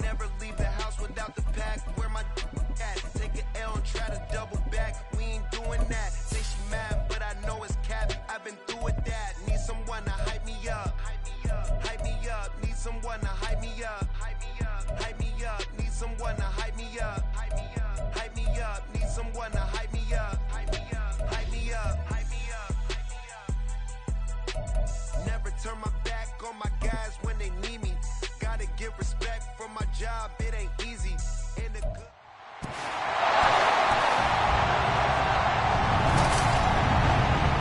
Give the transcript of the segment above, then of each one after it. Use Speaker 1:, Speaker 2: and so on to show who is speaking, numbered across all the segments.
Speaker 1: Never leave the house without the pack. Where my at? Take an L and try to double back. We ain't doing that. Say she mad, but I know it's cap. I've been through with that. Need someone to hype me up. Hype me up. Need someone to hype me up. Hype me up. Need someone to hype me up. Hype me up. Need someone to hype me up. Hype me up. Never turn my back on my guys when they need me. Gotta give respect for my job, it ain't easy.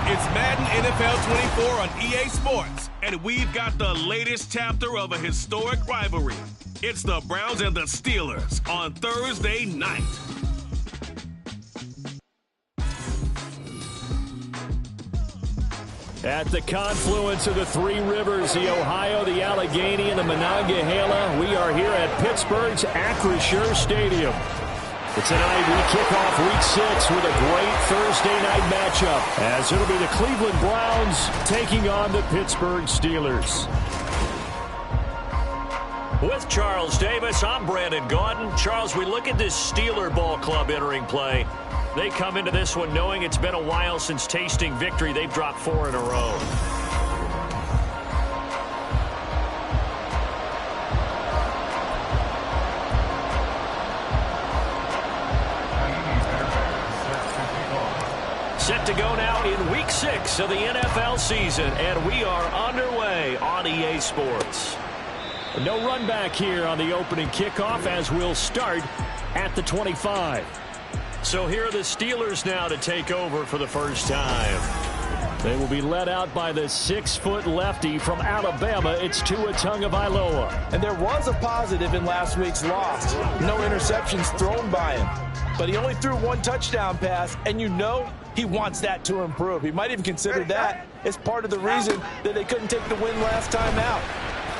Speaker 2: It's Madden NFL 24 on EA Sports, and we've got the latest chapter of a historic rivalry. It's the Browns and the Steelers on Thursday night.
Speaker 3: At the confluence of the three rivers, the Ohio, the Allegheny, and the Monongahela, we are here at Pittsburgh's Acrisure Stadium. Tonight, we kick off Week 6 with a great Thursday night matchup, as it'll be the Cleveland Browns taking on the Pittsburgh Steelers.
Speaker 4: With Charles Davis, I'm Brandon Gaudin. Charles, we look at this Steeler ball club entering play. They come into this one knowing it's been a while since tasting victory. They've dropped 4 in a row. Set to go now in Week 6 of the NFL season, and we are underway on EA Sports.
Speaker 3: No run back here on the opening kickoff, as we'll start at the 25.
Speaker 4: So here are the Steelers now to take over for the first time.
Speaker 3: They will be led out by the 6-foot lefty from Alabama. It's Tua Tagovailoa.
Speaker 5: And there was a positive in last week's loss. No interceptions thrown by him. But he only threw 1 touchdown pass, and you know he wants that to improve. He might even consider that as part of the reason that they couldn't take the win last time out.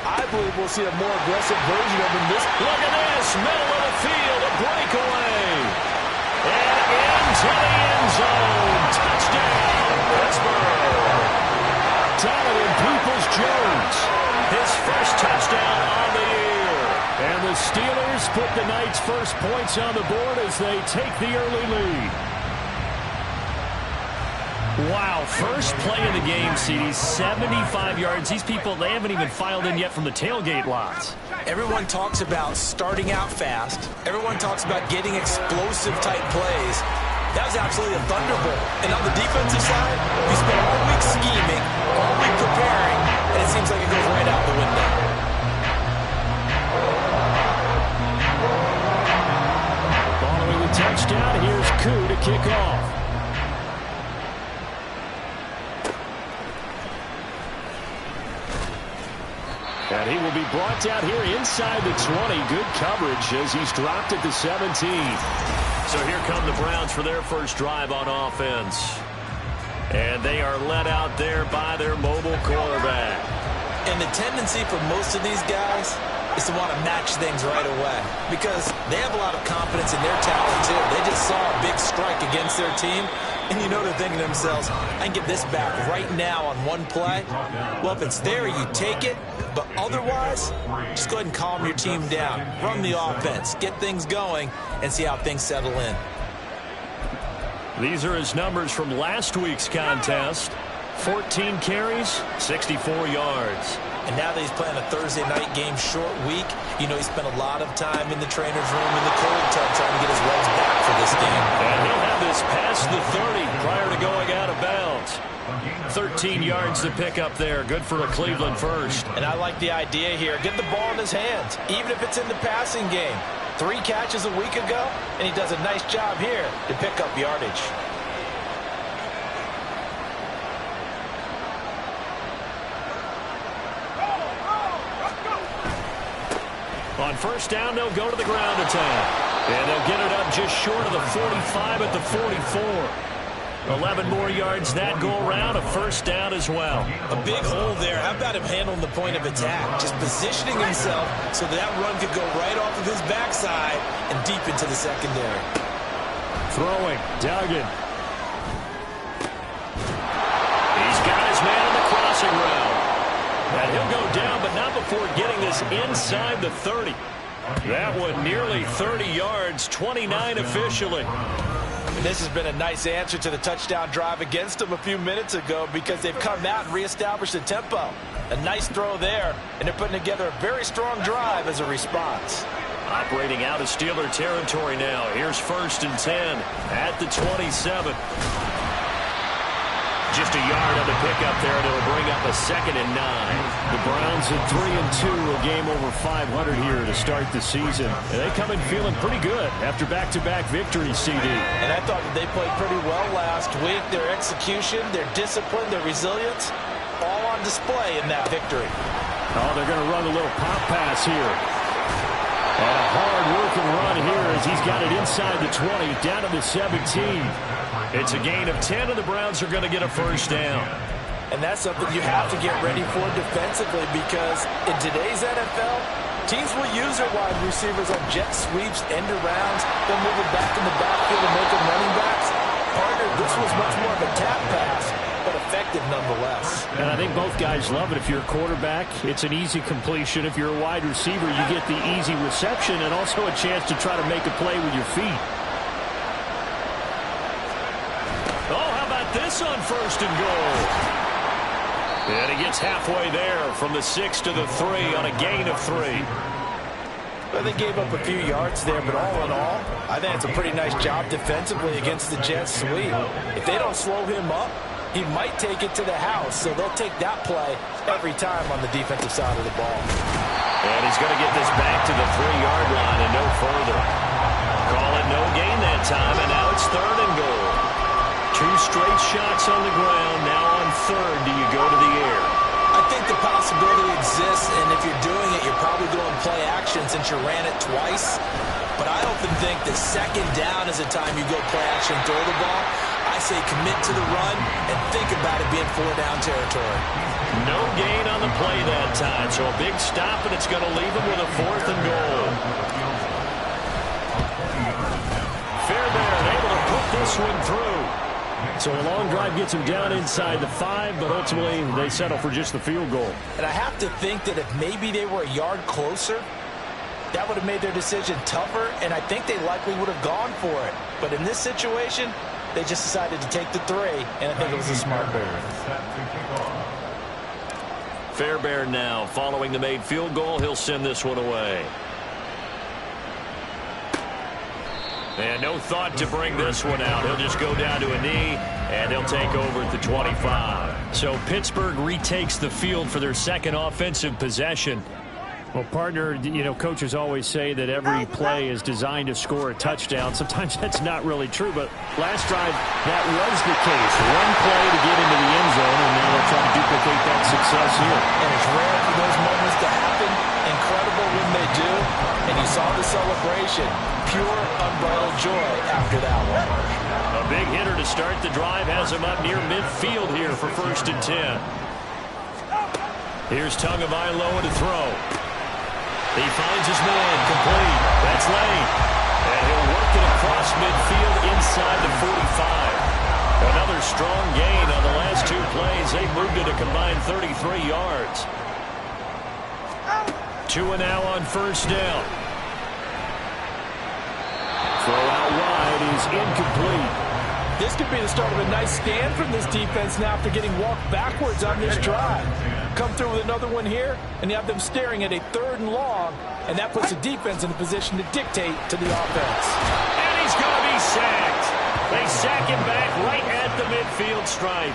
Speaker 5: I believe we'll see a more aggressive version of him this.
Speaker 4: Look at this, middle of the field, a breakaway. And into the end zone. Touchdown, Pittsburgh.
Speaker 3: Donovan Peoples-Jones.
Speaker 4: His first touchdown on the year.
Speaker 3: And the Steelers put the night's first points on the board as they take the early lead.
Speaker 4: Wow, first play of the game, CD, 75 yards. These people, they haven't even filed in yet from the tailgate lots.
Speaker 5: Everyone talks about starting out fast. Everyone talks about getting explosive-type plays. That was absolutely a thunderbolt. And on the defensive side, we spent all week scheming, all week preparing, and it seems like it goes right out the window.
Speaker 3: Following the touchdown, here's Koo to kick off. And he will be brought down here inside the 20. Good coverage as he's dropped at the 17.
Speaker 4: So here come the Browns for their first drive on offense. And they are led out there by their mobile quarterback.
Speaker 5: And the tendency for most of these guys is to want to match things right away because they have a lot of confidence in their talent, too. They just saw a big strike against their team, and you know they're thinking to themselves, I can get this back right now on one play. Well, if it's there, you take it. But otherwise, just go ahead and calm your team down. Run the offense, get things going, and see how things settle in.
Speaker 4: These are his numbers from last week's contest. 14 carries, 64 yards.
Speaker 5: And now that he's playing a Thursday night game short week, you know he spent a lot of time in the trainer's room in the cold tub trying to get his legs back for this game.
Speaker 4: And he'll have this past the 30 prior to going out of bounds. 13 yards to pick up there. Good for a Cleveland first.
Speaker 5: And I like the idea here. Get the ball in his hands, even if it's in the passing game. 3 catches a week ago, and he does a nice job here to pick up yardage.
Speaker 4: On first down, they'll go to the ground attack. And they'll get it up just short of the 45 at the 44. 11 more yards that go around, a first down as well.
Speaker 5: A big hole there. How about him handling the point of attack? Just positioning himself so that run could go right off of his backside and deep into the secondary.
Speaker 3: Throwing, Duggan.
Speaker 4: He's got his man in the crossing route. And he'll go down, but not before getting this inside the 30. That one nearly 30 yards, 29 officially.
Speaker 5: And this has been a nice answer to the touchdown drive against them a few minutes ago because they've come out and reestablished the tempo. A nice throw there, and they're putting together a very strong drive as a response.
Speaker 4: Operating out of Steeler territory now. Here's 1st and 10 at the 27. Just a yard on the pickup there, and it'll bring up a 2nd and 9.
Speaker 3: The Browns at 3-2, a game over 500 here to start the season. And they come in feeling pretty good after back-to-back victories, CD.
Speaker 5: And I thought that they played pretty well last week. Their execution, their discipline, their resilience, all on display in that victory.
Speaker 3: Oh, they're going to run a little pop pass here. And a hard-working run here as he's got it inside the 20, down to the 17.
Speaker 4: It's a gain of 10, and the Browns are going to get a 1st down.
Speaker 5: And that's something you have to get ready for defensively because in today's NFL, teams will use their wide receivers on jet sweeps, end arounds. They'll move it back in the backfield and make them running backs. Partner, this was much more of a tap pass, but effective nonetheless.
Speaker 3: And I think both guys love it. If you're a quarterback, it's an easy completion. If you're a wide receiver, you get the easy reception and also a chance to try to make a play with your feet.
Speaker 4: This on 1st and goal. And he gets halfway there from the 6 to the 3 on a gain of 3.
Speaker 5: Well, they gave up a few yards there, but all in all, I think it's a pretty nice job defensively against the jet sweep. If they don't slow him up, he might take it to the house, so they'll take that play every time on the defensive side of the ball.
Speaker 4: And he's going to get this back to the 3-yard line and no further. Call it no gain that time, and now it's 3rd and goal. 2 straight shots on the ground. Now on 3rd, do you go to the air?
Speaker 5: I think the possibility exists, and if you're doing it, you're probably going play action since you ran it twice. But I often think that 2nd down is the time you go play action, throw the ball. I say commit to the run and think about it being 4-down territory.
Speaker 4: No gain on the play that time, so a big stop, and it's going to leave him with a 4th and goal. Fairbairn able to put this one through.
Speaker 3: So a long drive gets him down inside the 5, but ultimately they settle for just the field goal.
Speaker 5: And I have to think that if maybe they were a yard closer, that would have made their decision tougher, and I think they likely would have gone for it. But in this situation, they just decided to take the 3, and I think it was a smart move.
Speaker 4: Fairbairn now following the made field goal. He'll send this one away. And no thought to bring this one out. He'll just go down to a knee, and he'll take over at the 25. So Pittsburgh retakes the field for their 2nd offensive possession.
Speaker 3: Well, partner, you know, coaches always say that every play is designed to score a touchdown. Sometimes that's not really true, but last drive, that was the case. One play to get into the end zone, and now they'll try to duplicate that success here.
Speaker 5: And it's rare for those moments to happen. Incredible when they do. And you saw the celebration. Pure, unbridled joy after that one.
Speaker 4: A big hitter to start the drive has him up near midfield here for 1st and 10. Here's Tagovailoa to throw. He finds his man, complete. That's Lane. And he'll work it across midfield inside the 45. Another strong gain on the last 2 plays. They moved it a combined 33 yards. 2 and now on 1st down.
Speaker 3: Throw out wide is incomplete.
Speaker 5: This could be the start of a nice stand from this defense now after getting walked backwards on this drive. Come through with another one here, and you have them staring at a 3rd and long, and that puts the defense in a position to dictate to the offense.
Speaker 4: And he's going to be sacked. They sack him back right at the midfield stripe.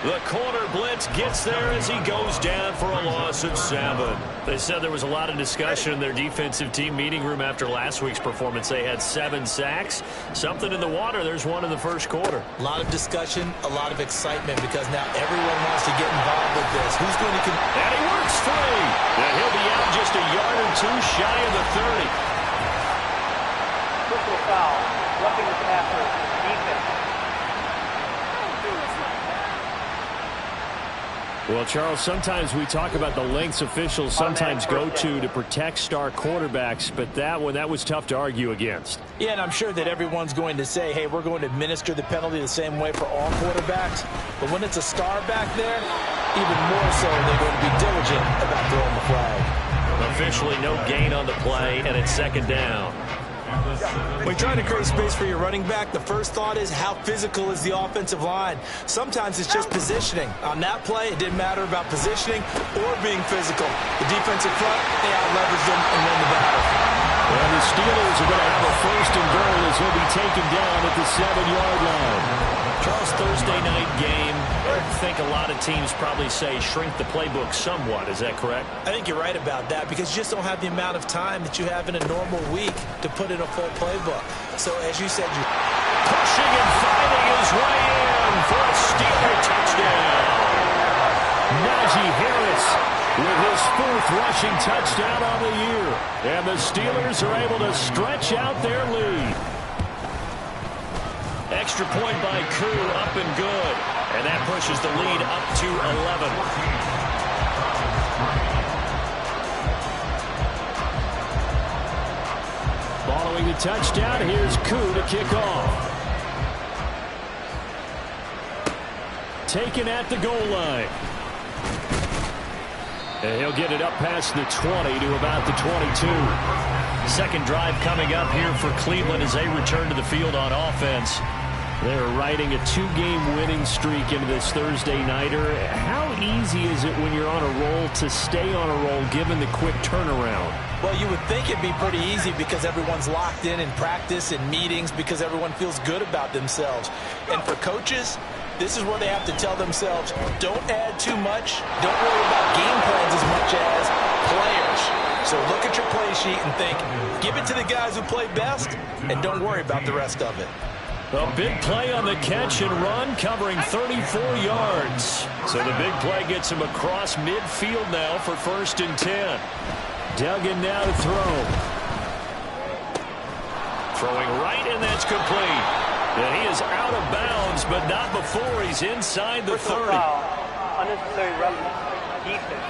Speaker 4: The corner blitz gets there as he goes down for a loss of 7. They said there was a lot of discussion in their defensive team meeting room after last week's performance. They had 7 sacks. Something in the water. There's one in the 1st quarter.
Speaker 5: A lot of discussion, a lot of excitement because now everyone wants to get involved with this. Who's going to...
Speaker 4: And he works free. And he'll be out just a yard or 2 shy of the 30.
Speaker 6: Personal foul. Roughing the passer. Defense.
Speaker 3: Well, Charles, sometimes we talk about the lengths officials sometimes go to protect star quarterbacks, but that was tough to argue against.
Speaker 5: Yeah, and I'm sure that everyone's going to say, hey, we're going to administer the penalty the same way for all quarterbacks. But when it's a star back there, even more so, they're going to be diligent about throwing the flag.
Speaker 4: The officially no gain on the play, and it's second down.
Speaker 5: When you're trying to create space for your running back, the first thought is how physical is the offensive line. Sometimes it's just positioning. On that play, it didn't matter about positioning or being physical. The defensive front, they out-leveraged them and won the battle.
Speaker 3: And the Steelers are going to have a first and goal as he'll be taken down at the 7-yard line.
Speaker 4: Charles, Thursday night game, I think a lot of teams probably say shrink the playbook somewhat. Is that correct?
Speaker 5: I think you're right about that because you just don't have the amount of time that you have in a normal week to put in a full playbook. So as you said, you
Speaker 4: pushing and fighting his way in for a Steeler touchdown.
Speaker 3: Najee Harris with his 4th rushing touchdown on the year. And the Steelers are able to stretch out their lead.
Speaker 4: Extra point by Koo, up and good. And that pushes the lead up to 11.
Speaker 3: Following the touchdown, here's Koo to kick off. Taken at the goal line. And he'll get it up past the 20 to about the 22.
Speaker 4: Second drive coming up here for Cleveland as they return to the field on offense.
Speaker 3: They're riding a 2-game winning streak into this Thursday nighter. How easy is it when you're on a roll to stay on a roll given the quick turnaround?
Speaker 5: Well, you would think it'd be pretty easy because everyone's locked in practice and meetings because everyone feels good about themselves. And for coaches, this is where they have to tell themselves, don't add too much. Don't worry about game plans as much as players. So look at your play sheet and think, give it to the guys who play best and don't worry about the rest of it.
Speaker 4: A big play on the catch and run, covering 34 yards. So the big play gets him across midfield now for 1st and 10.
Speaker 3: Duggan now to throw.
Speaker 4: Throwing right, and that's complete. And he is out of bounds, but not before he's inside the 30.
Speaker 6: Unnecessary roughness. Defense.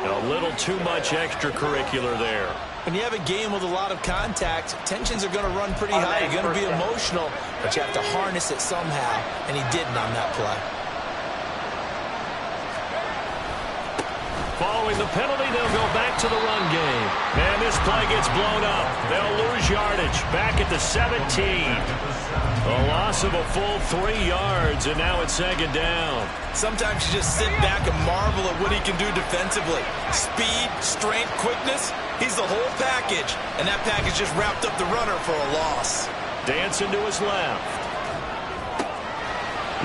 Speaker 4: A little too much extracurricular there.
Speaker 5: When you have a game with a lot of contact, tensions are going to run pretty high. You're going to be emotional, but you have to harness it somehow, and he didn't on that play.
Speaker 4: Following the penalty, they'll go back to the run game. And this play gets blown up. They'll lose yardage back at the 17. A loss of a full 3 yards, and now it's second down.
Speaker 5: Sometimes you just sit back and marvel at what he can do defensively. Speed, strength, quickness, he's the whole package. And that package just wrapped up the runner for a loss.
Speaker 4: Dancing to his left.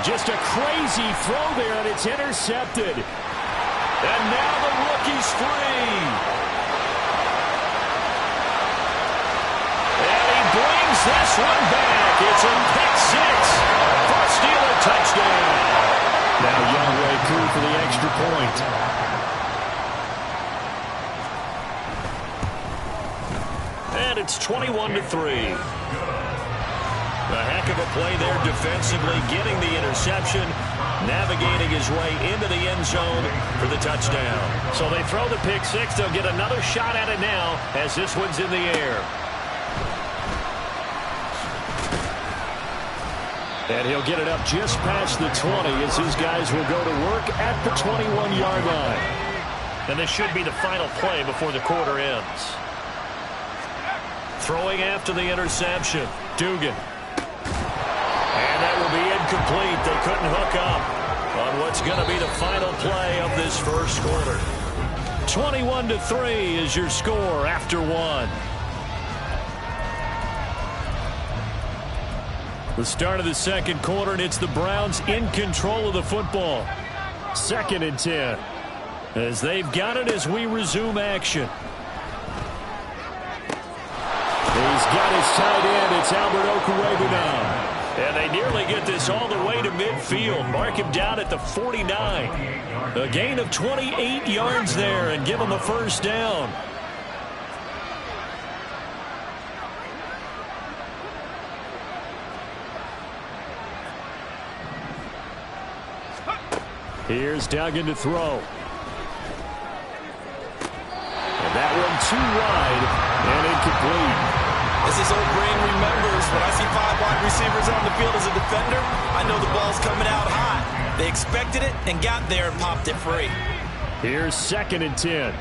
Speaker 3: Just a crazy throw there, and it's intercepted.
Speaker 4: And now the rookie's free. And he brings this one back. It's a pick 6 for a Steeler touchdown.
Speaker 3: Now Younghoe Koo for the extra point.
Speaker 4: And it's 21-3. A heck of a play there defensively, getting the interception, navigating his way into the end zone for the touchdown. So they throw the pick 6. They'll get another shot at it now as this one's in the air.
Speaker 3: And he'll get it up just past the 20 as his guys will go to work at the 21-yard line.
Speaker 4: And this should be the final play before the quarter ends. Throwing after the interception, Dugan. And that will be incomplete. They couldn't hook up on what's going to be the final play of this first quarter.
Speaker 3: 21-3 is your score after 1. The start of the second quarter, and it's the Browns in control of the football. 2nd and 10. As they've got it as we resume action. He's got his tight end. It's Albert Okwuegbunam now.
Speaker 4: And they nearly get this all the way to midfield. Mark him down at the 49. A gain of 28 yards there and give him a first down.
Speaker 3: Here's Duggan to throw. And that one too wide and incomplete.
Speaker 5: As his old brain remembers, when I see 5 wide receivers on the field as a defender, I know the ball's coming out high. They expected it and got there and popped it free.
Speaker 3: Here's 2nd and 10.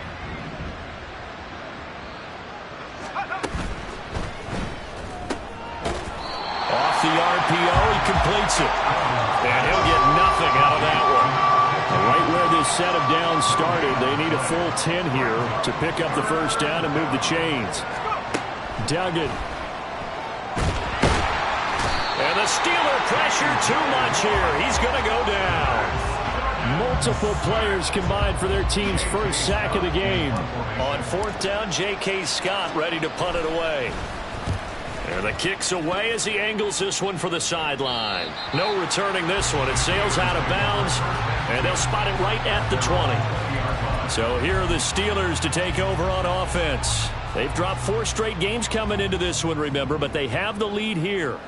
Speaker 3: Off the RPO, he completes it. And he'll get nothing out of that one. Right where this set of downs started, they need a full 10 here to pick up the first down and move the chains. Duggan. And the Steeler pressure too much here. He's going to go down. Multiple players combined for their team's first sack of the game.
Speaker 4: On 4th down, J.K. Scott ready to punt it away. And the kick's away as he angles this one for the sideline. No returning this one. It sails out of bounds, and they'll spot it right at the 20. So here are the Steelers to take over on offense. They've dropped 4 straight games coming into this one, remember, but they have the lead here.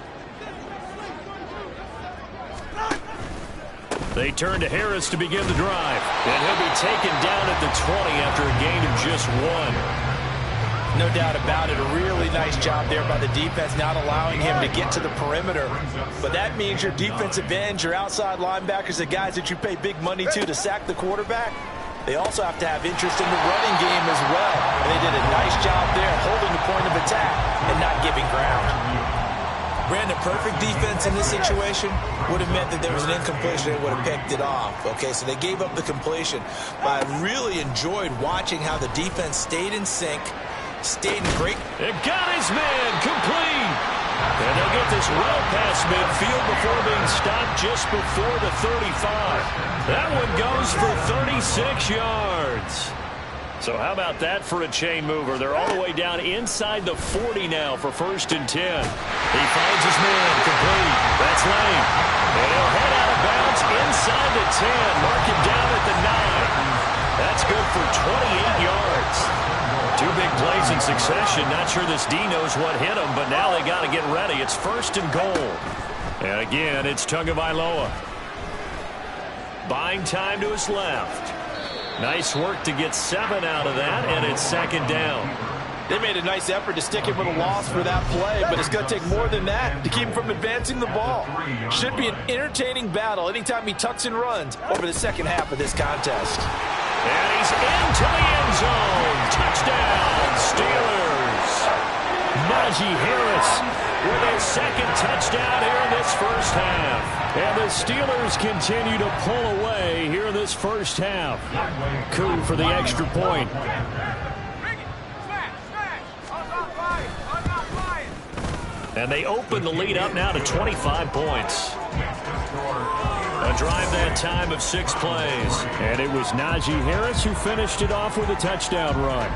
Speaker 4: They turn to Harris to begin the drive. And he'll be taken down at the 20 after a gain of just 1.
Speaker 5: No doubt about it. A really nice job there by the defense, not allowing him to get to the perimeter. But that means your defensive ends, your outside linebackers, the guys that you pay big money to sack the quarterback, they also have to have interest in the running game as well. And they did a nice job there holding the point of attack and not giving ground. Brandon, perfect defense in this situation would have meant that there was an incompletion. They would have picked it off. Okay, so they gave up the completion. But I really enjoyed watching how the defense stayed in sync, stayed in great.
Speaker 4: It got his man complete. And they'll get this well past midfield before being stopped just before the 35. That one goes for 36 yards. So how about that for a chain mover? They're all the way down inside the 40 now for 1st and 10. He finds his man complete. That's Lane. And he'll head out of bounds inside the 10. Mark him down at the 9. That's good for 28 yards. 2 big plays in succession. Not sure this D knows what hit him, but now they got to get ready. It's 1st and goal. And again, it's Tagovailoa. Buying time to his left. Nice work to get 7 out of that, and it's 2nd down.
Speaker 5: They made a nice effort to stick him with a loss for that play, but it's going to take more than that to keep him from advancing the ball. Should be an entertaining battle anytime he tucks and runs over the second half of this contest.
Speaker 4: And he's into the end zone. Touchdown, Steelers.
Speaker 3: Najee Harris
Speaker 4: with his 2nd touchdown here in this first half.
Speaker 3: And the Steelers continue to pull away here in this first half. Coup for the extra point.
Speaker 4: And they open the lead up now to 25 points. A drive that time of 6 plays.
Speaker 3: And it was Najee Harris who finished it off with a touchdown run.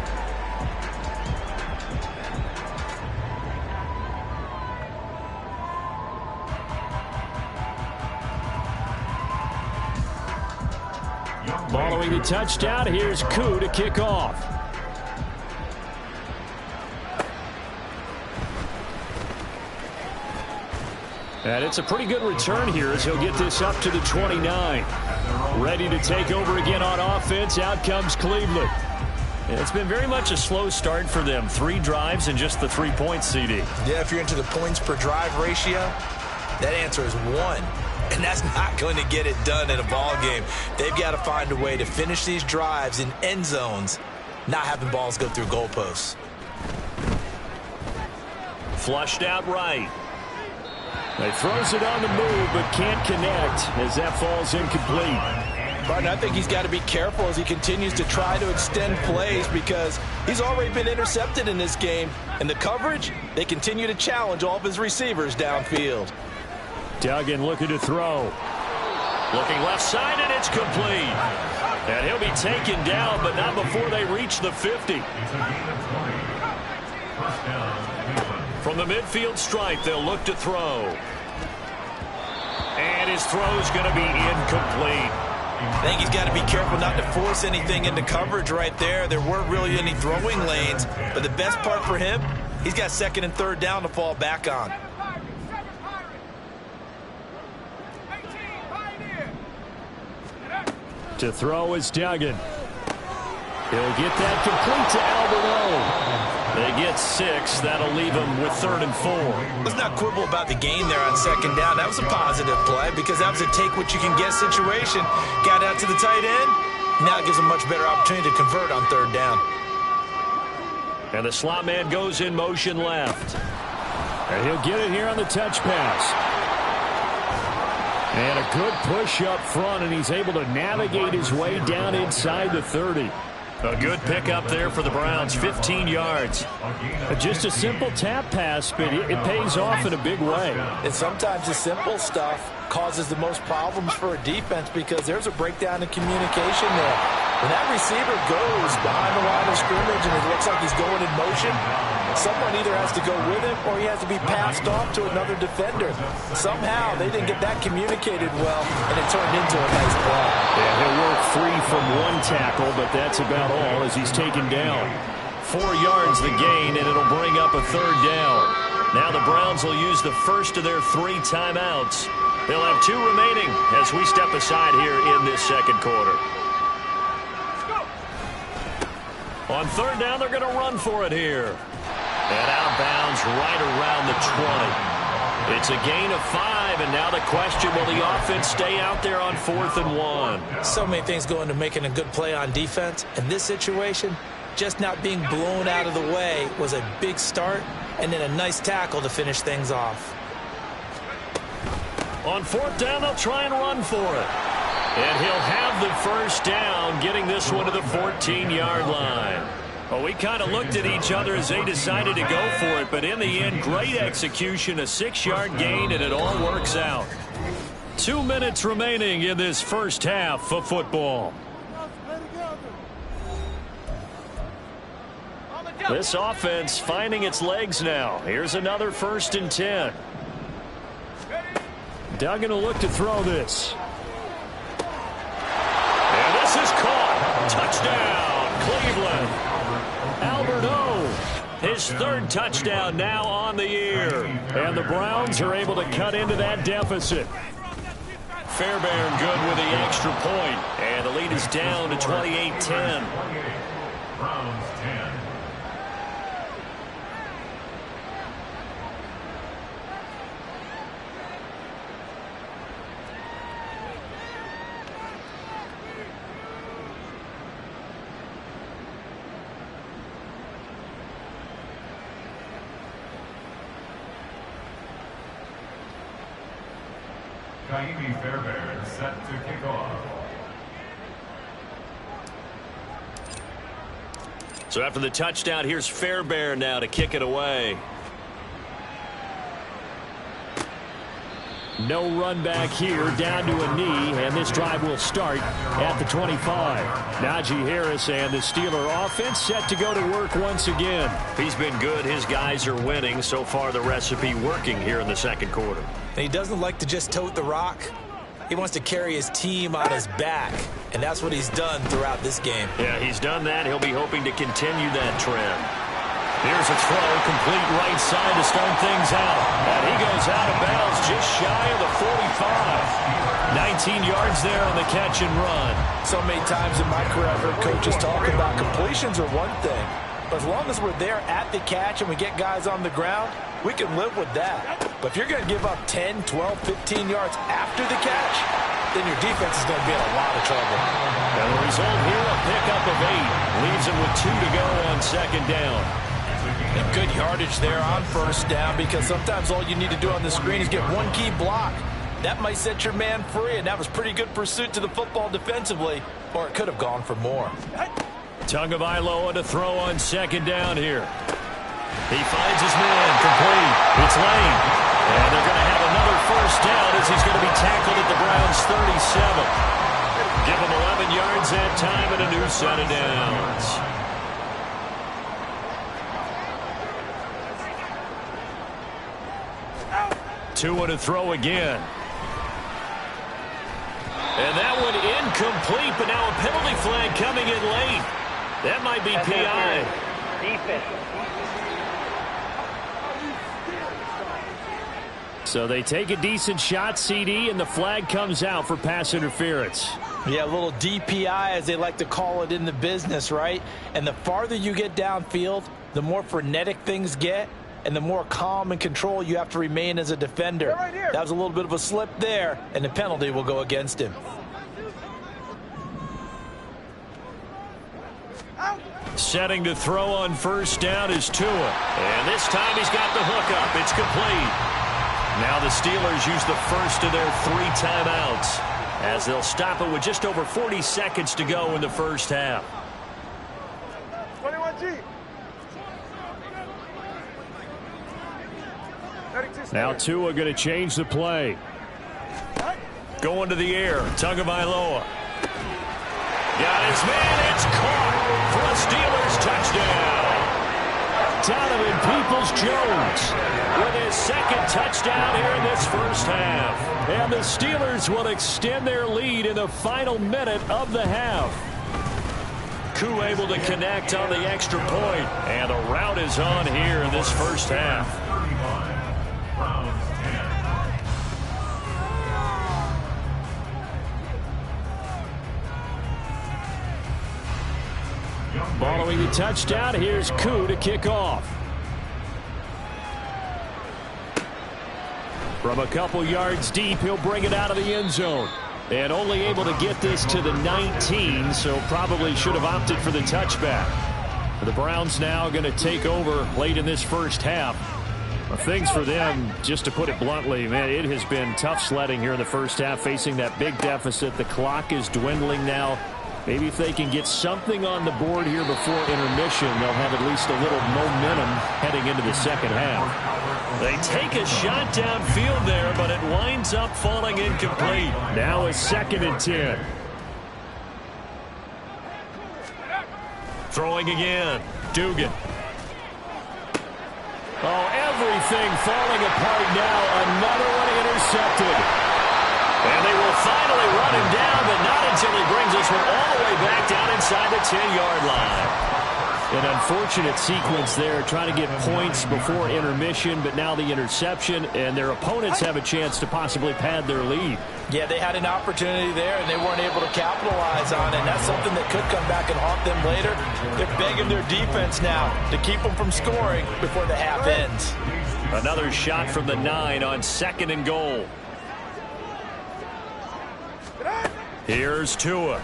Speaker 3: Following the touchdown, here's Koo to kick off. And it's a pretty good return here as he'll get this up to the 29. Ready to take over again on offense. Out comes Cleveland. And it's been very much a slow start for them. 3 drives and just the 3 points, CD.
Speaker 5: Yeah, if you're into the points per drive ratio, that answer is 1. And that's not going to get it done in a ball game. They've got to find a way to finish these drives in end zones, not having balls go through goalposts.
Speaker 4: Flushed out right.
Speaker 3: They throws it on the move, but can't connect as that falls incomplete.
Speaker 5: Martin, I think he's got to be careful as he continues to try to extend plays because he's already been intercepted in this game. And the coverage, they continue to challenge all of his receivers downfield.
Speaker 3: Duggan looking to throw.
Speaker 4: Looking left side, and it's complete. And he'll be taken down, but not before they reach the 50. From the midfield stripe, they'll look to throw. And his throw's going to be incomplete.
Speaker 5: I think he's got to be careful not to force anything into coverage right there. There weren't really any throwing lanes, but the best part for him, he's got 2nd and 3rd down to fall back on.
Speaker 3: To throw is Duggan. He'll get that complete to Alberto.
Speaker 4: They get 6. That'll leave him with 3rd and 4.
Speaker 5: Let's not quibble about the gain there on 2nd down. That was a positive play because that was a take what you can get situation. Got out to the tight end. Now it gives them much better opportunity to convert on third down.
Speaker 3: And the slot man goes in motion left. And he'll get it here on the touch pass. And a good push up front, and he's able to navigate his way down inside the 30.
Speaker 4: A good pickup there for the Browns, 15 yards.
Speaker 3: Just a simple tap pass, but it pays off in a big way.
Speaker 5: And sometimes the simple stuff causes the most problems for a defense because there's a breakdown in communication there. When that receiver goes behind the line of scrimmage and it looks like he's going in motion, someone either has to go with him or he has to be passed off to another defender. Somehow they didn't get that communicated well, and it turned into a nice play.
Speaker 3: Yeah, he'll work free from one tackle, but that's about all as he's taken down.
Speaker 4: 4 yards the gain, and it'll bring up a third down. Now the Browns will use the first of their 3 timeouts. They'll have 2 remaining as we step aside here in this second quarter. On third down, they're going to run for it here. And out of bounds right around the 20. It's a gain of 5, and now the question, will the offense stay out there on 4th and 1?
Speaker 5: So many things go into making a good play on defense. In this situation, just not being blown out of the way was a big start, and then a nice tackle to finish things off.
Speaker 4: On 4th down, they'll try and run for it. And he'll have the first down, getting this one to the 14-yard line. Well, we kind of looked at each other as they decided to go for it, but in the end, great execution, a 6-yard gain, and it all works out. 2 minutes remaining in this first half of football. This offense finding its legs now. Here's another 1st and 10.
Speaker 3: Duggan will look to throw this.
Speaker 4: And this is caught. Touchdown, Cleveland. Albert O, his 3rd touchdown now on the year.
Speaker 3: And the Browns are able to cut into that deficit.
Speaker 4: Fairbairn good with the extra point. And the lead is down to 28-10.
Speaker 7: Browns 10. Fairbairn set to kick off.
Speaker 4: So after the touchdown, here's Fairbairn now to kick it away.
Speaker 3: No run back here, down to a knee, and this drive will start at the 25. Najee Harris and the Steeler offense set to go to work once again.
Speaker 4: He's been good. His guys are winning. So far, the recipe working here in the second quarter.
Speaker 5: And he doesn't like to just tote the rock. He wants to carry his team on his back, and that's what he's done throughout this game.
Speaker 4: Yeah, he's done that. He'll be hoping to continue that trend. Here's a throw, complete right side to start things out. And he goes out of bounds just shy of the 45. 19 yards there on the catch and run.
Speaker 5: So many times in my career, I've heard coaches talk about completions are one thing. But as long as we're there at the catch and we get guys on the ground, we can live with that. But if you're going to give up 10, 12, 15 yards after the catch, then your defense is going to be in a lot of trouble.
Speaker 4: And the result here, a pickup of 8. Leaves him with 2 to go on second down.
Speaker 5: And good yardage there on first down, because sometimes all you need to do on the screen is get one key block. That might set your man free, and that was pretty good pursuit to the football defensively, or it could have gone for more.
Speaker 4: Tagovailoa to throw on second down here. He finds his man complete. It's Lane. And they're going to have another first down as he's going to be tackled at the Browns' 37. Give him 11 yards that time and a new set of downs. Tua to throw again. And that one incomplete, but now a penalty flag coming in late. That might be PI.
Speaker 6: Defense.
Speaker 3: So they take a decent shot, CD, and the flag comes out for pass interference.
Speaker 5: Yeah, a little DPI, as they like to call it in the business, right? And the farther you get downfield, the more frenetic things get, and the more calm and control you have to remain as a defender. That was a little bit of a slip there, and the penalty will go against him.
Speaker 4: Setting to throw on first down is Tua. And this time he's got the hook up. It's complete. Now the Steelers use the first of their 3 timeouts as they'll stop it with just over 40 seconds to go in the first half.
Speaker 6: 21G.
Speaker 3: Now Tua going to change the play.
Speaker 4: Going to the air. Tagovailoa. Got his man. It's caught for a Steelers touchdown.
Speaker 3: Donovan Peoples-Jones with his second touchdown here in this first half. And the Steelers will extend their lead in the final minute of the half.
Speaker 4: Koo able to connect on the extra point. And the route is on here in this first half.
Speaker 3: Following the touchdown, here's Koo to kick off. From a couple yards deep, he'll bring it out of the end zone. And only able to get this to the 19, so probably should have opted for the touchback. The Browns now going to take over late in this first half. Things for them, just to put it bluntly, man, it has been tough sledding here in the first half, facing that big deficit. The clock is dwindling now. Maybe if they can get something on the board here before intermission, they'll have at least a little momentum heading into the second half.
Speaker 4: They take a shot downfield there, but it winds up falling incomplete.
Speaker 3: Now a 2nd and 10.
Speaker 4: Throwing again. Dugan.
Speaker 3: Oh, everything falling apart now. Another one intercepted.
Speaker 4: And they will finally run him down, but not until he brings this one all the way back down inside the 10-yard line.
Speaker 3: An unfortunate sequence there, trying to get points before intermission, but now the interception, and their opponents have a chance to possibly pad their lead.
Speaker 5: Yeah, they had an opportunity there, and they weren't able to capitalize on it, and that's something that could come back and haunt them later. They're begging their defense now to keep them from scoring before the half ends.
Speaker 4: Another shot from the 9 on 2nd and goal. Here's Tua.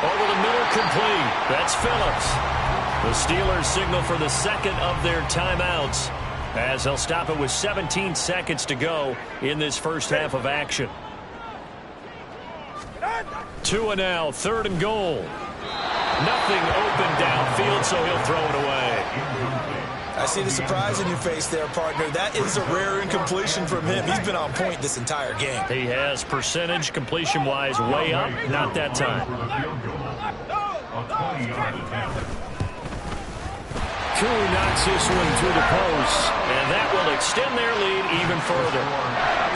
Speaker 4: Over the middle, complete. That's Phillips. The Steelers signal for the second of their timeouts as they'll stop it with 17 seconds to go in this first half of action. Tua now, 3rd and goal. Nothing open downfield, so he'll throw it away.
Speaker 5: I see the surprise in your face there, partner. That is a rare incompletion from him. He's been on point this entire game.
Speaker 4: He has percentage completion-wise way up. Not that time.
Speaker 3: Koo knocks this one through the post.
Speaker 4: And that will extend their lead even further.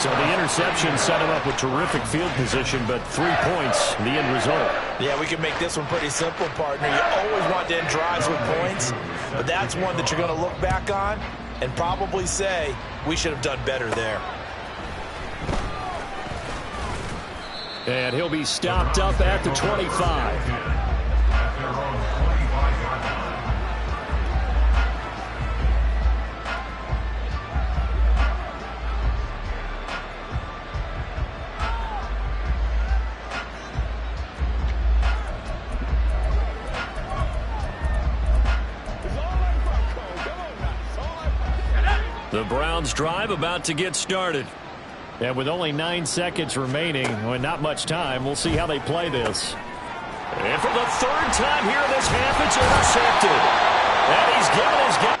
Speaker 3: So the interception set him up with terrific field position, but 3 points, the end result.
Speaker 5: Yeah, we can make this one pretty simple, partner. You always want to end drives with points, but that's one that you're going to look back on and probably say, we should have done better there.
Speaker 3: And he'll be stopped up at the 25.
Speaker 4: The Browns drive about to get started.
Speaker 3: And with only 9 seconds remaining, well, not much time, we'll see how they play this.
Speaker 4: And for the 3rd time here in this half, it's intercepted. And he's given his guy.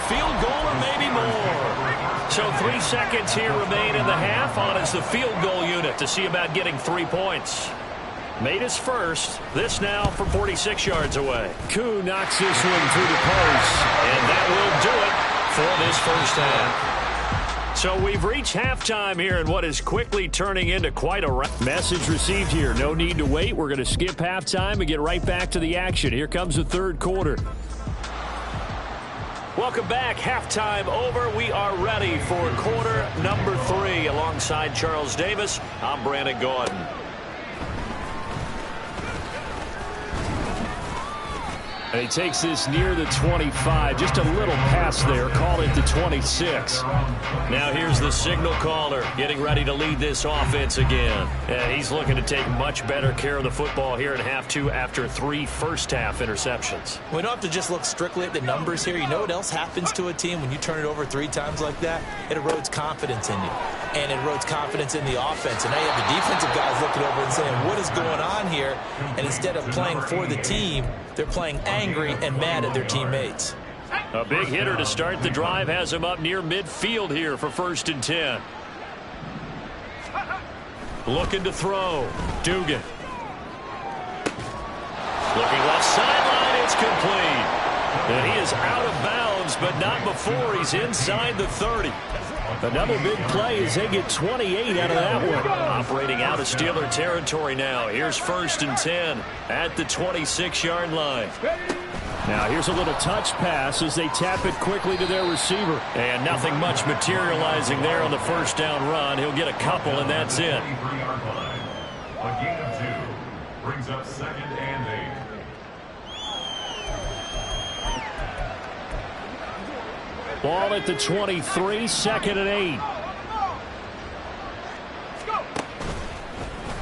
Speaker 4: field goal or maybe more. So 3 seconds here remain in the half. On is the field goal unit to see about getting 3 points. Made his first. This now from 46 yards away.
Speaker 3: Koo knocks this one through the post.
Speaker 4: And that will do it for this first half. So we've reached halftime here in what is quickly turning into quite a
Speaker 3: message received here. No need to wait. We're going to skip halftime and get right back to the action. Here comes the third quarter.
Speaker 4: Welcome back. Halftime over. We are ready for quarter number 3. Alongside Charles Davis, I'm Brandon Gordon.
Speaker 3: And he takes this near the 25. Just a little pass there. Call it the 26.
Speaker 4: Now here's the signal caller getting ready to lead this offense again. And he's looking to take much better care of the football here in half 2 after 3 first-half interceptions.
Speaker 5: We don't have to just look strictly at the numbers here. You know what else happens to a team when you turn it over 3 times like that? It erodes confidence in you. And it erodes confidence in the offense. And now you have the defensive guys looking over and saying, what is going on here? And instead of playing for the team, they're playing angry and mad at their teammates.
Speaker 4: A big hitter to start the drive has him up near midfield here for 1st and 10. Looking to throw. Dugan. Looking left sideline. It's complete. And he is out of bounds, but not before he's inside the 30.
Speaker 3: Another big play as they get 28 out of that one.
Speaker 4: Operating out of Steeler territory now. Here's 1st and 10 at the 26-yard line.
Speaker 3: Now here's a little touch pass as they tap it quickly to their receiver.
Speaker 4: And nothing much materializing there on the first down run. He'll get a couple, and that's it.
Speaker 7: A gain of 2 brings up 2nd and 8.
Speaker 3: Ball at the 23, 2nd and 8.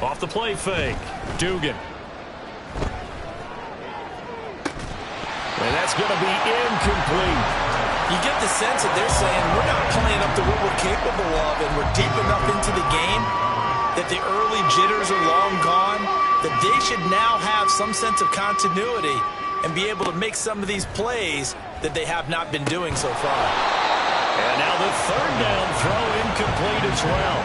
Speaker 4: Off the play fake. Dugan.
Speaker 3: And that's going to be incomplete.
Speaker 5: You get the sense that they're saying we're not playing up to what we're capable of, and we're deep enough into the game that the early jitters are long gone, that they should now have some sense of continuity and be able to make some of these plays that they have not been doing so far.
Speaker 4: And now the 3rd down throw incomplete as well.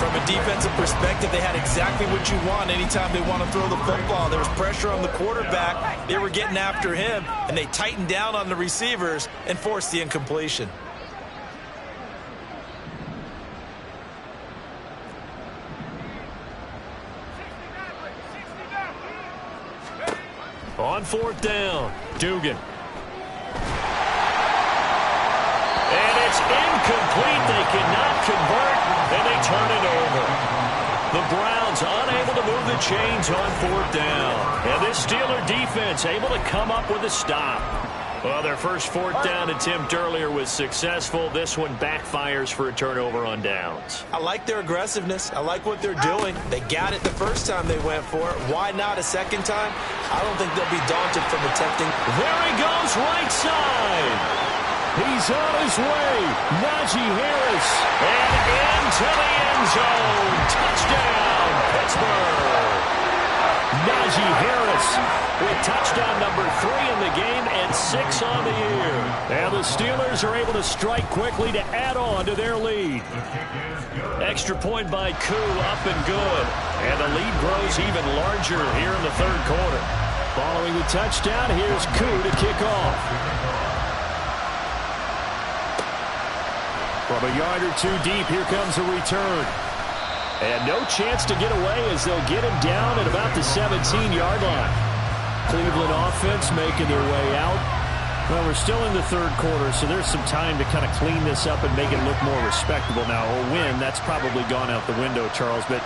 Speaker 4: From a defensive perspective, they had exactly what you want anytime they want to throw the football. There was pressure on the quarterback. They were getting after him, and they tightened down on the receivers and forced the incompletion. On 4th down, Dugan. And it's incomplete. They cannot convert, and they turn it over. The Browns unable to move the chains on 4th down. And this Steeler defense able to come up with a stop. Well, their first 4th down attempt earlier was successful. This one backfires for a turnover on downs.
Speaker 5: I like their aggressiveness. I like what they're doing. They got it the first time they went for it. Why not a second time? I don't think they'll be daunted from attempting.
Speaker 3: There he goes, right side. He's on his way. Najee Harris.
Speaker 4: And into the end zone. Touchdown, Pittsburgh.
Speaker 3: Najee Harris
Speaker 4: with touchdown number 3 in the game and 6 on the year.
Speaker 3: And the Steelers are able to strike quickly to add on to their lead.
Speaker 4: Extra point by Koo, up and good. And the lead grows even larger here in the 3rd quarter.
Speaker 3: Following the touchdown, here's Koo to kick off. From a yard or 2 deep, here comes a return. And no chance to get away as they'll get him down at about the 17-yard line. Cleveland offense making their way out. Well, we're still in the 3rd quarter, so there's some time to kind of clean this up and make it look more respectable now. A win, that's probably gone out the window, Charles, but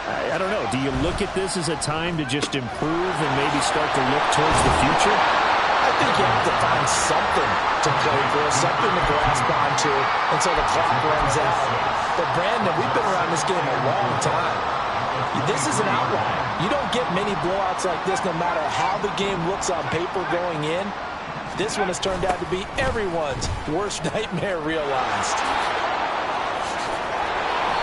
Speaker 3: I don't know. Do you look at this as a time to just improve and maybe start to look towards the future?
Speaker 5: I think you have to find something to play for, something to grasp onto until the clock runs out. But, Brandon, we've been around this game a long time. This is an outlier. You don't get many blowouts like this no matter how the game looks on paper going in. This one has turned out to be everyone's worst nightmare realized.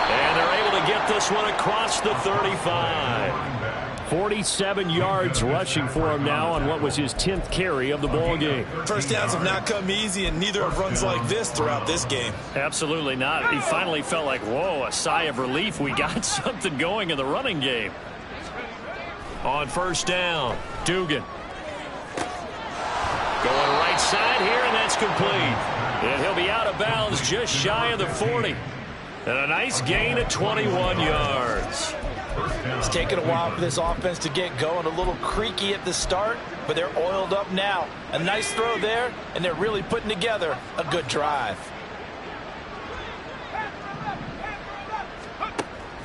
Speaker 4: And they're able to get get this one across the 35.
Speaker 3: 47 yards rushing for him now on what was his 10th carry of the ball game.
Speaker 5: First downs have not come easy, and neither have runs like this throughout this game.
Speaker 4: Absolutely not. He finally felt like, whoa, a sigh of relief. We got something going in the running game. On first down, Dugan. Going right side here, and that's complete. And he'll be out of bounds just shy of the 40. And a nice gain of 21 yards.
Speaker 5: It's taken a while for this offense to get going. A little creaky at the start, but they're oiled up now. A nice throw there, and they're really putting together a good drive.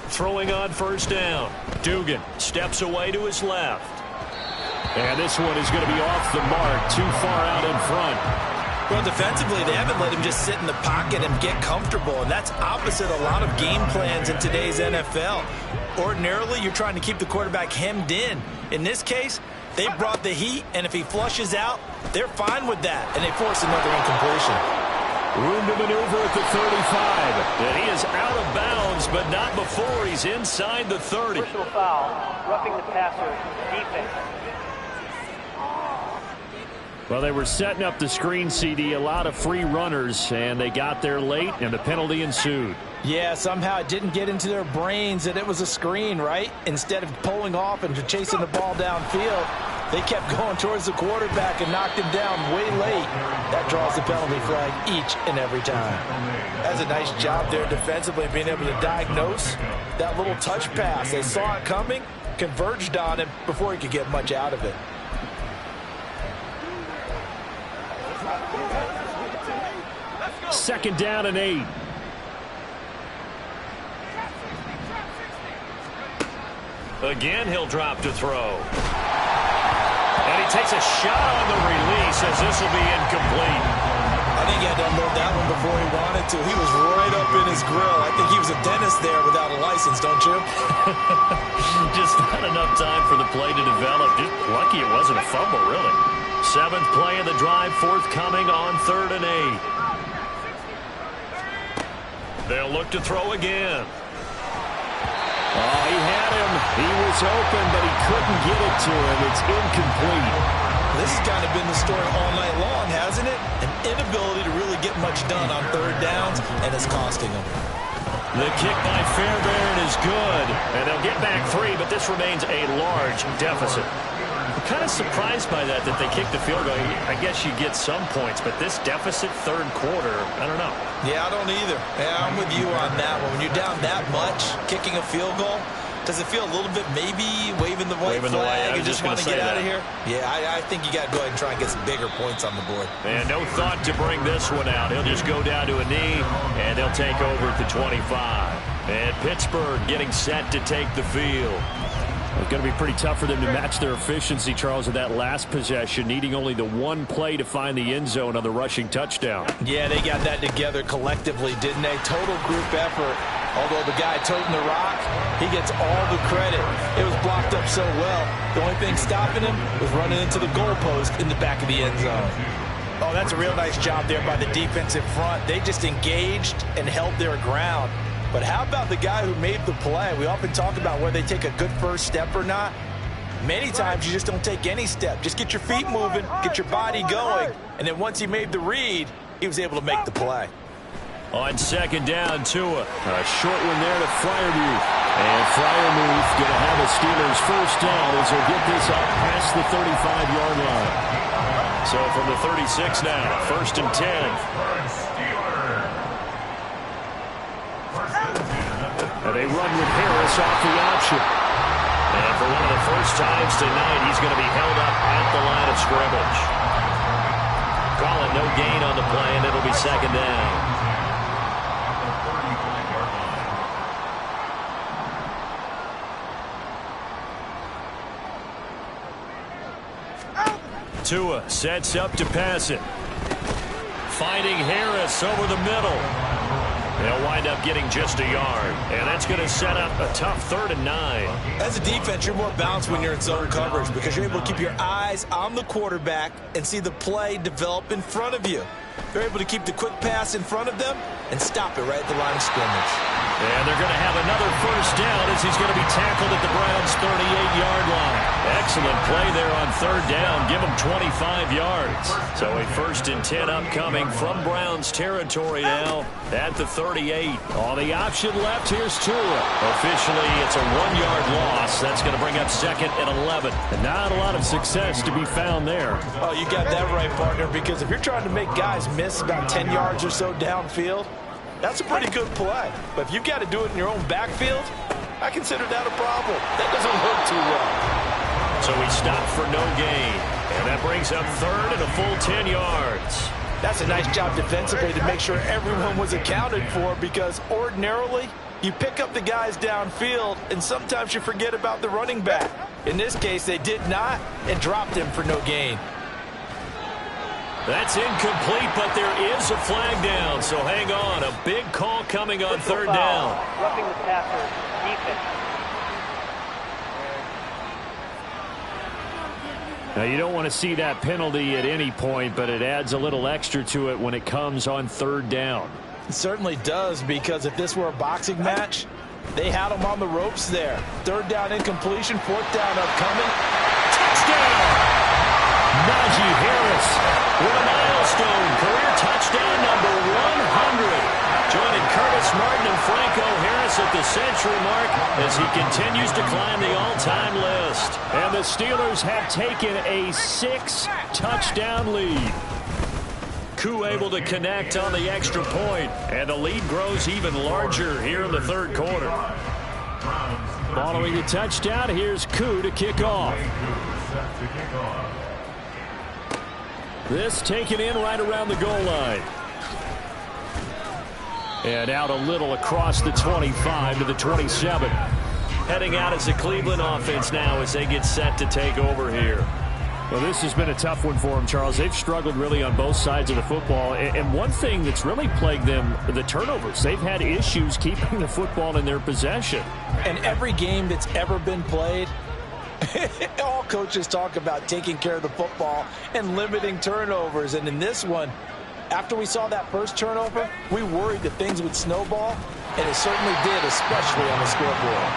Speaker 4: Throwing on first down. Dugan steps away to his left. And this one is going to be off the mark, too far out in front.
Speaker 5: Well, defensively, they haven't let him just sit in the pocket and get comfortable, and that's opposite a lot of game plans in today's NFL. Ordinarily, you're trying to keep the quarterback hemmed in. In this case, they brought the heat, and if he flushes out, they're fine with that, and they force another incompletion.
Speaker 4: Room to maneuver at the 35. And he is out of bounds, but not before he's inside the 30.
Speaker 6: Personal foul, roughing the passer, defense.
Speaker 3: Well, they were setting up the screen, CD, a lot of free runners, and they got there late, and the penalty ensued.
Speaker 5: Yeah, somehow it didn't get into their brains that it was a screen, right? Instead of pulling off and chasing the ball downfield, they kept going towards the quarterback and knocked him down way late. That draws the penalty flag each and every time. That's a nice job there defensively, being able to diagnose that little touch pass. They saw it coming, converged on him before he could get much out of it.
Speaker 3: Second down and 8.
Speaker 4: Again, he'll drop to throw. And he takes a shot on the release as this will be incomplete.
Speaker 5: I think he had to unload that one before he wanted to. He was right up in his grill. I think he was a dentist there without a license, don't you?
Speaker 4: Just not enough time for the play to develop. Just lucky it wasn't a fumble, really. 7th play of the drive, forthcoming on 3rd and 8. They'll look to throw again.
Speaker 3: Oh, he had him. He was open, but he couldn't get it to him. It's incomplete.
Speaker 5: This has kind of been the story all night long, hasn't it? An inability to really get much done on 3rd downs, and it's costing them.
Speaker 4: The kick by Fairbairn is good, and they'll get back 3, but this remains a large deficit. I'm kind of surprised by that they kicked the field goal. I guess you get some points, but this deficit 3rd quarter, I don't know.
Speaker 5: Yeah, I don't either. Yeah, I'm with you on that one. When you're down that much, kicking a field goal, does it feel a little bit maybe waving the white flag and just want to get out of here? Yeah, I think you got to go ahead and try and get some bigger points on the board.
Speaker 4: And no thought to bring this one out. He'll just go down to a knee, and they'll take over at the 25. And Pittsburgh getting set to take the field.
Speaker 3: It's going to be pretty tough for them to match their efficiency, Charles, in that last possession, needing only the one play to find the end zone on the rushing touchdown.
Speaker 5: Yeah, they got that together collectively, didn't they? Total group effort. Although the guy toting the rock, he gets all the credit. It was blocked up so well. The only thing stopping him was running into the goalpost in the back of the end zone. Oh, that's a real nice job there by the defensive front. They just engaged and held their ground. But how about the guy who made the play? We often talk about whether they take a good first step or not. Many times you just don't take any step. Just get your feet moving, get your body going, and then once he made the read, he was able to make the play.
Speaker 4: On 2nd down, Tua.
Speaker 3: A short one there to Freiermuth. And Freiermuth going to have a Steelers first down as he'll get this up past the 35-yard line.
Speaker 4: So from the 36 now, 1st and 10.
Speaker 3: And they run with Harris off the option.
Speaker 4: And for one of the first times tonight, he's going to be held up at the line of scrimmage. Call it no gain on the play, and it'll be 2nd down. Tua sets up to pass it. Finding Harris over the middle. They'll wind up getting just a yard. And that's going to set up a tough 3rd and 9.
Speaker 5: As a defense, you're more balanced when you're in zone coverage because you're able to keep your eyes on the quarterback and see the play develop in front of you. They're able to keep the quick pass in front of them and stop it right at the line of scrimmage.
Speaker 4: And they're going to have another 1st he's going to be tackled at the Browns' 38-yard line. Excellent play there on third down. Give him 25 yards. So a 1st and 10 upcoming from Browns territory now at the 38.
Speaker 3: On the option left, here's Tua.
Speaker 4: Officially, it's a 1-yard loss. That's going to bring up 2nd and 11.
Speaker 3: And not a lot of success to be found there.
Speaker 5: Oh, you got that right, partner, because if you're trying to make guys miss about 10 yards or so downfield, that's a pretty good play. But if you've got to do it in your own backfield, I consider that a problem. That doesn't work too well.
Speaker 4: So he stopped for no gain. And that brings up 3rd and a full 10 yards.
Speaker 5: That's a nice job defensively to make sure everyone was accounted for, because ordinarily you pick up the guys downfield and sometimes you forget about the running back. In this case, they did not and dropped him for no gain.
Speaker 4: That's incomplete, but there is a flag down, so hang on. A big call coming on 3rd down.
Speaker 6: Roughing the passer, defense.
Speaker 3: Now, you don't want to see that penalty at any point, but it adds a little extra to it when it comes on 3rd down.
Speaker 5: It certainly does, because if this were a boxing match, they had him on the ropes there. 3rd down incompletion, 4th down upcoming.
Speaker 4: Touchdown! Najee Harris with a milestone career touchdown number 100. Joining Curtis Martin and Franco Harris at the century mark as he continues to climb the all-time list.
Speaker 3: And the Steelers have taken a 6-touchdown lead.
Speaker 4: Koo able to connect on the extra point, and the lead grows even larger here in the 3rd quarter.
Speaker 3: Following the touchdown, here's Koo to kick off. This taken in right around the goal line. And out a little across the 25 to the 27.
Speaker 4: Heading out as the Cleveland offense now as they get set to take over here.
Speaker 3: Well, this has been a tough one for them, Charles. They've struggled really on both sides of the football. And one thing that's really plagued them, the turnovers. They've had issues keeping the football in their possession.
Speaker 5: And every game that's ever been played, all coaches talk about taking care of the football and limiting turnovers. And in this one, after we saw that first turnover, we worried that things would snowball, and it certainly did, especially on the scoreboard.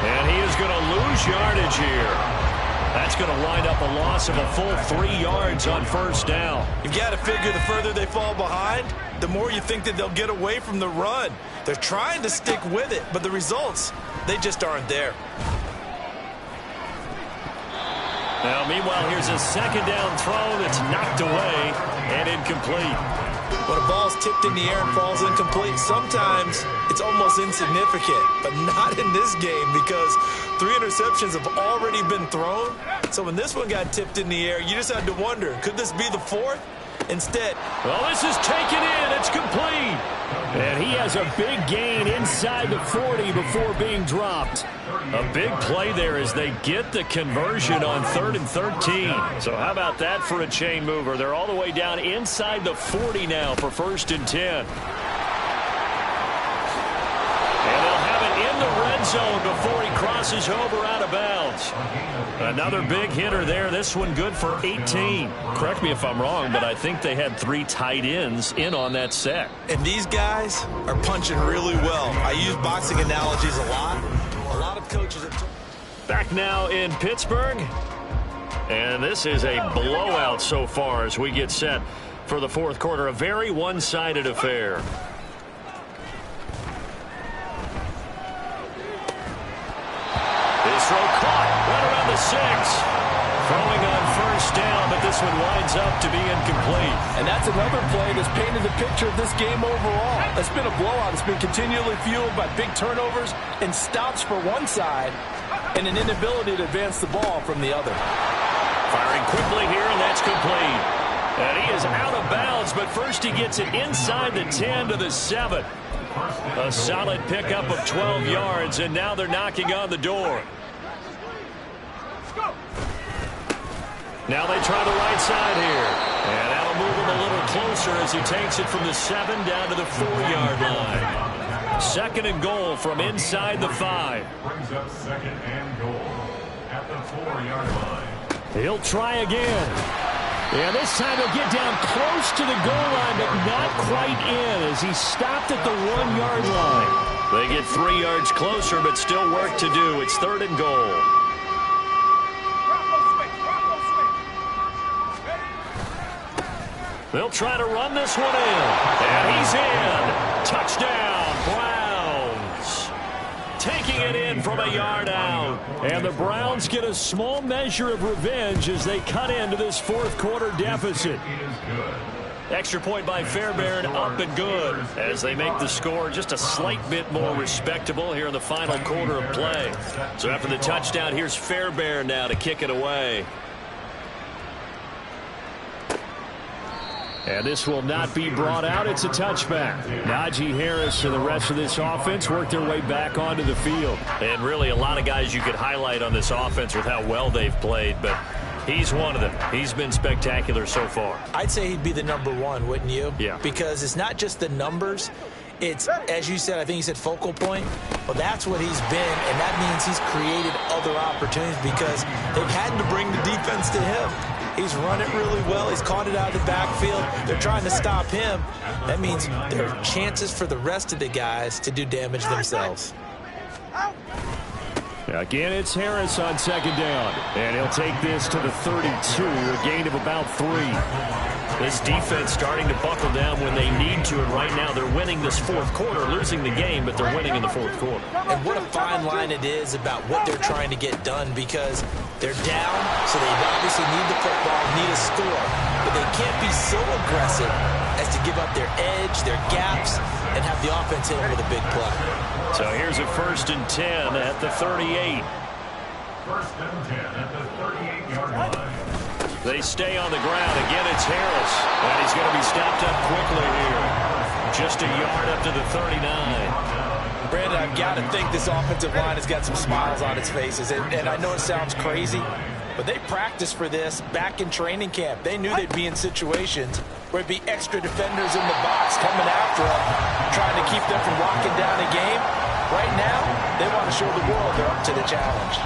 Speaker 4: And he is going to lose yardage here. That's going to wind up a loss of a full 3 yards on 1st down.
Speaker 5: You've got to figure the further they fall behind, the more you think that they'll get away from the run. They're trying to stick with it, but the results, they just aren't there.
Speaker 4: Now, meanwhile, here's a 2nd down throw that's knocked away and incomplete.
Speaker 5: When a ball's tipped in the air and falls incomplete, sometimes it's almost insignificant, but not in this game because 3 interceptions have already been thrown. So when this one got tipped in the air, you just had to wonder, could this be the 4th? Instead,
Speaker 4: well, this is taken in. It's complete.
Speaker 3: And he has a big gain inside the 40 before being dropped.
Speaker 4: A big play there as they get the conversion on 3rd and 13. So how about that for a chain mover? They're all the way down inside the 40 now for 1st and 10. And they'll have it in the red zone before he crosses over out of bounds. Another big hitter there. This one good for 18. Correct me if I'm wrong, but I think they had 3 tight ends in on that set.
Speaker 5: And these guys are punching really well. I use boxing analogies a lot. A lot of coaches are...
Speaker 4: Back now in Pittsburgh. And this is a blowout so far as we get set for the 4th quarter. A very one-sided affair. His throw caught right around the 6. Throwing on 1st down, but this one winds up to be incomplete.
Speaker 5: And that's another play that's painted the picture of this game overall. It's been a blowout. It's been continually fueled by big turnovers and stops for one side and an inability to advance the ball from the other.
Speaker 4: Firing quickly here, and that's complete. And he is out of bounds, but first he gets it inside the 10 to the 7. A solid pickup of 12 yards, and now they're knocking on the door. Now they try the right side here. And that'll move him a little closer as he takes it from the 7 down to the 4-yard line. 2nd and goal from inside the 5.
Speaker 7: Brings up 2nd and goal at the 4-yard line.
Speaker 3: He'll try again. Yeah, this time he'll get down close to the goal line, but not quite in as he stopped at the 1-yard line.
Speaker 4: They get 3 yards closer, but still work to do. It's 3rd and goal. They'll try to run this one in. And he's in. Touchdown, Browns. Taking it in from a yard out. And the Browns get a small measure of revenge as they cut into this 4th quarter deficit. Extra point by Fairbairn, up and good, as they make the score just a slight bit more respectable here in the final quarter of play. So after the touchdown, here's Fairbairn now to kick it away. And this will not be brought out. It's a touchback. Najee Harris and the rest of this offense work their way back onto the field. And really a lot of guys you could highlight on this offense with how well they've played, but he's one of them. He's been spectacular so far.
Speaker 5: I'd say he'd be the number 1, wouldn't you?
Speaker 4: Yeah.
Speaker 5: Because it's not just the numbers. It's, as you said, I think you said focal point. Well, that's what he's been, and that means he's created other opportunities because they've had to bring the defense to him. He's run it really well. He's caught it out of the backfield. They're trying to stop him. That means there are chances for the rest of the guys to do damage themselves.
Speaker 3: Again, it's Harris on 2nd down. And he'll take this to the 32, a gain of about 3.
Speaker 4: This defense starting to buckle down when they need to, and right now they're winning this 4th quarter, losing the game, but they're winning in the 4th quarter.
Speaker 5: And what a fine line it is about what they're trying to get done because they're down, so they obviously need the football, need a score, but they can't be so aggressive as to give up their edge, their gaps, and have the offense hit them with a big play.
Speaker 4: So here's a 1st and 10 at the 38.
Speaker 7: 1st and 10 at the 38-yard line.
Speaker 4: They stay on the ground. Again, it's Harris. And he's going to be stopped up quickly here. Just a yard up to the 39.
Speaker 5: Brandon, I've got to think this offensive line has got some smiles on its faces. And I know it sounds crazy, but they practiced for this back in training camp. They knew they'd be in situations where it'd be extra defenders in the box coming after them, trying to keep them from locking down a game. Right now, they want to show the world they're up to the challenge.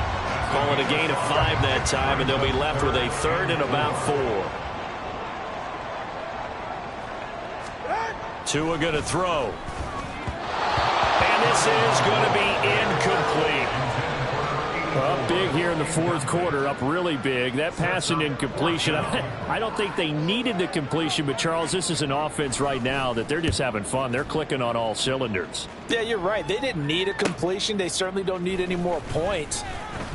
Speaker 4: Call it a gain of 5 that time, and they'll be left with a 3rd and about 4. Tua going to throw. And this is going to be incomplete.
Speaker 3: Up big here in the 4th quarter, up really big. That pass and incompletion, I don't think they needed the completion, but Charles, this is an offense right now that they're just having fun. They're clicking on all cylinders.
Speaker 5: Yeah, you're right. They didn't need a completion. They certainly don't need any more points,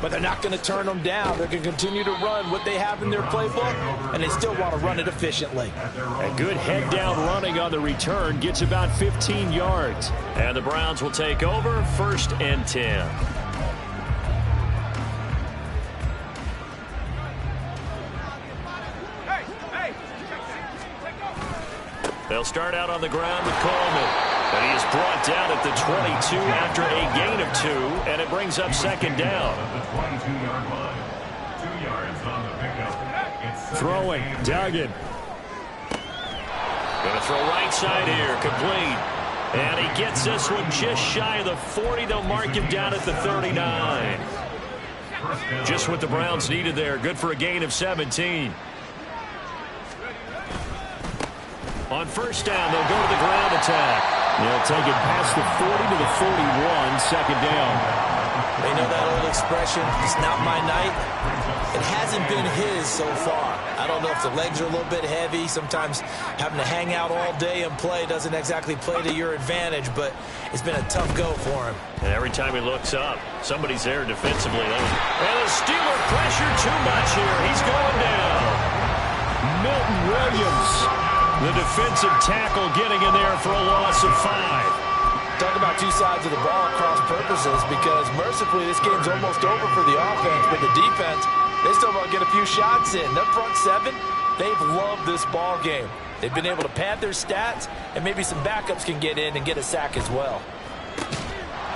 Speaker 5: but they're not going to turn them down. They're going to continue to run what they have in their playbook, and they still want to run it efficiently.
Speaker 3: A good head-down running on the return gets about 15 yards.
Speaker 4: And the Browns will take over, 1st and 10. They'll start out on the ground with Coleman. And he is brought down at the 22 after a gain of 2, and it brings up 2nd down.
Speaker 7: The 22-yard line. 2 yards on the pickup.
Speaker 3: Throwing, Duggan.
Speaker 4: Going to throw right side here, complete. And he gets this one just shy of the 40. They'll mark him down at the 39. Just what the Browns needed there. Good for a gain of 17. On 1st down, they'll go to the ground attack.
Speaker 3: They'll take it past the 40 to the 41, 2nd down.
Speaker 5: They know that old expression, it's not my night. It hasn't been his so far. I don't know if the legs are a little bit heavy. Sometimes having to hang out all day and play doesn't exactly play to your advantage, but it's been a tough go for him.
Speaker 4: And every time he looks up, somebody's there defensively. And the Steeler pressure too much here. He's going down.
Speaker 3: Milton Williams,
Speaker 4: the defensive tackle, getting in there for a loss of 5.
Speaker 5: Talk about two sides of the ball at cross purposes, because mercifully this game's almost over for the offense, but the defense, they still want to get a few shots in. Their front 7, they've loved this ball game. They've been able to pad their stats, and maybe some backups can get in and get a sack as well.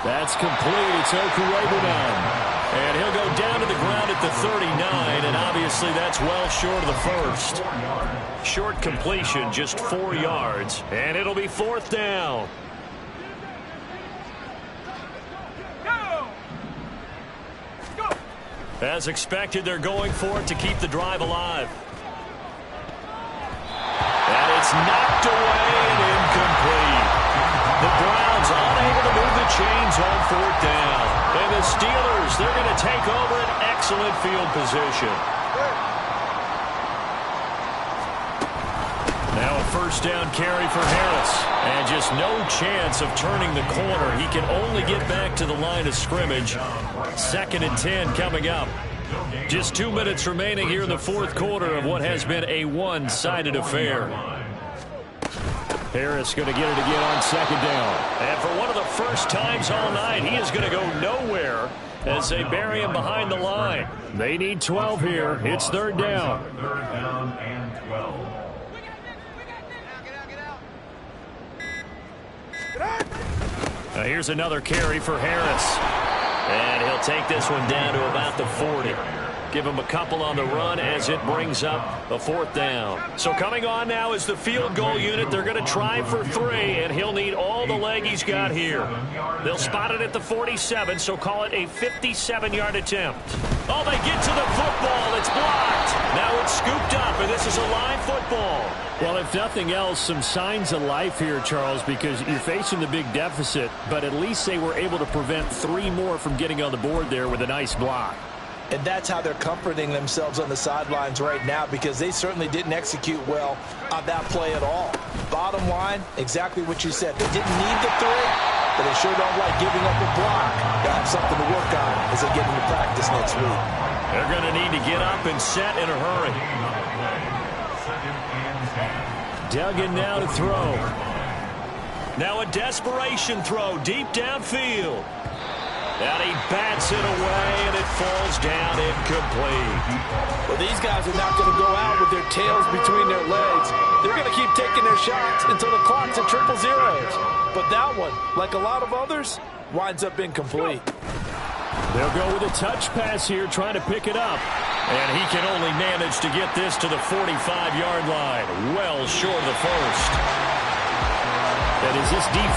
Speaker 3: that's complete. It's Okurebunan.
Speaker 4: And he'll go down to the ground at the 39, and obviously that's well short of the first. Short completion, just 4 yards, and it'll be 4th down. As expected, they're going for it to keep the drive alive. And it's knocked away and incomplete. The Browns unable to move the chains on 4th down. And the Steelers, they're going to take over an excellent field position. Now a 1st down carry for Harris. And just no chance of turning the corner. He can only get back to the line of scrimmage. 2nd and 10 coming up. Just 2 minutes remaining here in the 4th quarter of what has been a one-sided affair. Harris going to get it again on 2nd down. And for one of the first times all night, he is going to go nowhere as they bury him behind the line. They need 12 here. It's 3rd down.
Speaker 7: 3rd down and 12.
Speaker 4: Now here's another carry for Harris. And he'll take this one down to about the 40. Give him a couple on the run as it brings up a 4th down. So coming on now is the field goal unit. They're going to try for 3, and he'll need all the leg he's got here. They'll spot it at the 47, so call it a 57-yard attempt. Oh, they get to the football. It's blocked. Now it's scooped up, and this is a live football.
Speaker 3: Well, if nothing else, some signs of life here, Charles, because you're facing the big deficit, but at least they were able to prevent 3 more from getting on the board there with a nice block.
Speaker 5: And that's how they're comforting themselves on the sidelines right now, because they certainly didn't execute well on that play at all. Bottom line, exactly what you said. They didn't need the 3, but they sure don't like giving up a block. They'll have something to work on as they get into practice next week.
Speaker 4: They're going to need to get up and set in a hurry.
Speaker 3: Duggan now to throw.
Speaker 4: Now a desperation throw deep downfield. And he bats it away, and it falls down incomplete.
Speaker 5: Well, these guys are not going to go out with their tails between their legs. They're going to keep taking their shots until the clock's at 000. But that one, like a lot of others, winds up incomplete.
Speaker 3: They'll go with a touch pass here, trying to pick it up.
Speaker 4: And he can only manage to get this to the 45-yard line, well short of the first.
Speaker 3: That is this defense.